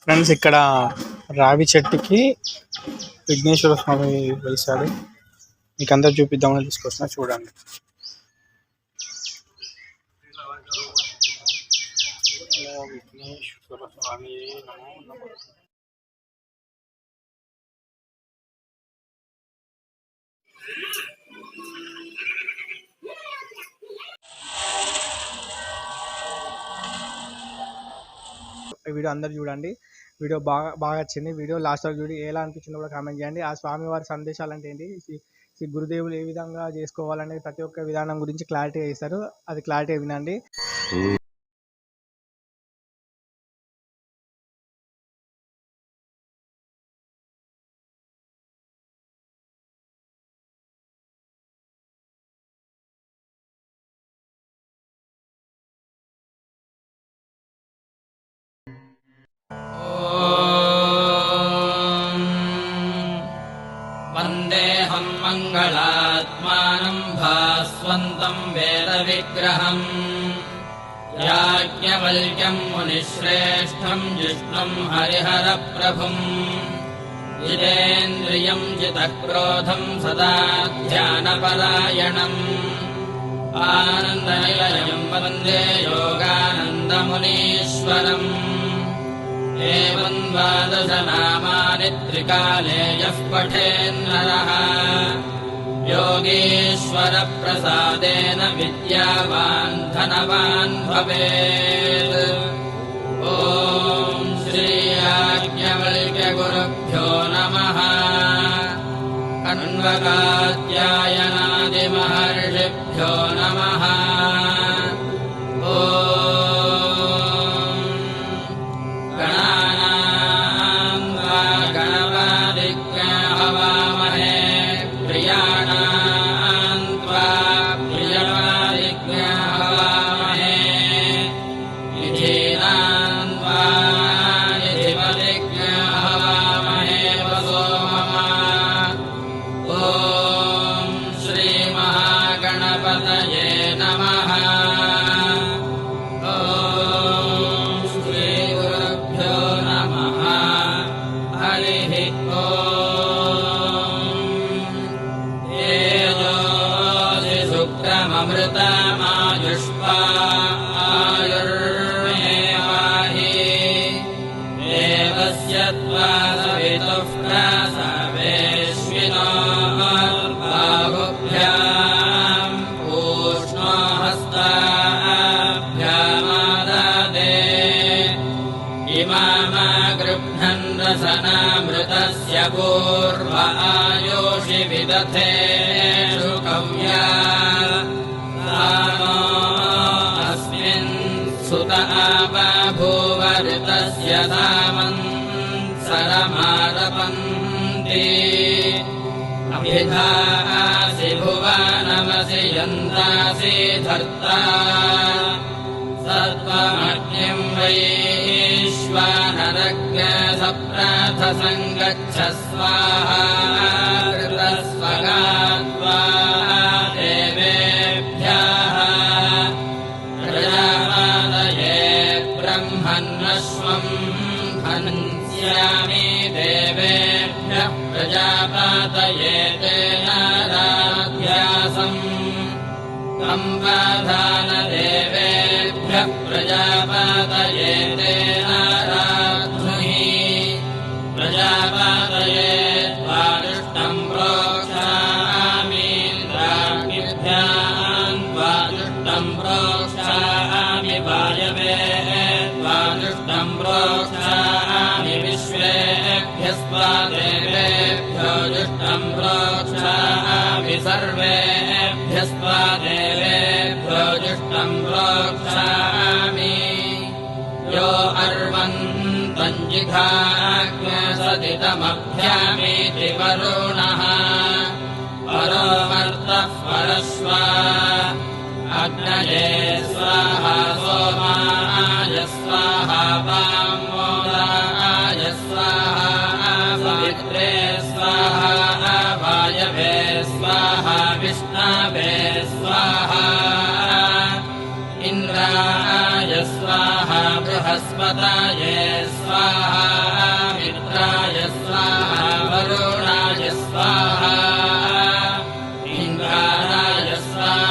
Friends ఇక్కడ రావి చెట్టుకి విఘ్నేశ్వర స్వామి వెలిసాడు. మీకు అందరు చూపిద్దామని తీసుకొస్తున్నా, చూడండి. విఘ్నేశ్వర స్వామి వీడియో అందరు చూడండి. వీడియో బాగా వచ్చింది. వీడియో లాస్ట్ వరకు చూడి ఎలా అనిపించిందో కూడా కామెంట్ చేయండి. ఆ స్వామివారి సందేశాలు అంటే ఏంటి, గురుదేవులు ఏ విధంగా చేసుకోవాలనేది ప్రతి ఒక్క విధానం గురించి క్లారిటీ ఇస్తారు. అది క్లారిటీ వినండి. वन्देऽहं मङ्गलात्मानं भास्वन्तं वेदविग्रहम् याज्ञवल्क्यं मुनिश्रेष्ठं जिष्णुं हरिहरप्रभुम् जितेन्द्रियं जितक्रोधं सदा ध्यानपरायणम् आनन्दनिलयं वन्दे योगानन्दमुनीश्वरम् एवं द्वादशनामानि त्रिकाले यः पठेन्नरः योगीश्वरप्रसादेन विद्यावान् धनवान् भवेत्। ॐ श्री याज्ञवल्क्यगुरुभ्यो नमः। कण्वकात्यायनादिमहर्षिभ्यो नमः। अमृतमायुष्मा आयुर्मेवाहि देवस्य त्वा सवितुः प्रसवेश्विनो बाहुभ्याम् पूष्णो हस्ताभ्यामाददे इमामगृह्णन् रसनामृतस्य पूर्व आयुषि विदधे शुकव्या अस्मिन् सुत आबभूव ऋतस्य सामन्सरमारपन्ति अभिधासि भुवनमसि यन्तासि धर्ता सत्त्वमग्निं वैश्वानरज्ञसप्राथसङ्गच्छ स्वाहा कृतस्वगात्वा हन्स्यामि देवेभ्यः प्रजापातये तेन राध्यासम् सम्पाधान देवेभ्यः प्रजापातये तेन राध्नुहि प्रजापातये त्वादुष्टम् प्रोक्षामि राज्ञिभ्याम् त्वादुष्टम् प्रोक्षामि वायवे त्वादुष्टम् प्रोक्षामि विश्वेभ्यस्त्वा देवेभ्यो जुष्टम् प्रोक्षामि सर्वेभ्यस्त्वा देवेभ्यो जुष्टम् प्रोक्षामि यो अर्वन्तम् जिघाज्ञसदितमभ्यामीति वरुणः परो मर्तः परश्वा अग्नये स्वाहा सोमाय स्वाहा वामोदाय स्वाहा पवित्रे स्वाहा वायवे स्वाहा विष्णवे स्वाहा इन्द्राय स्वाहा बृहस्पतये स्वाहा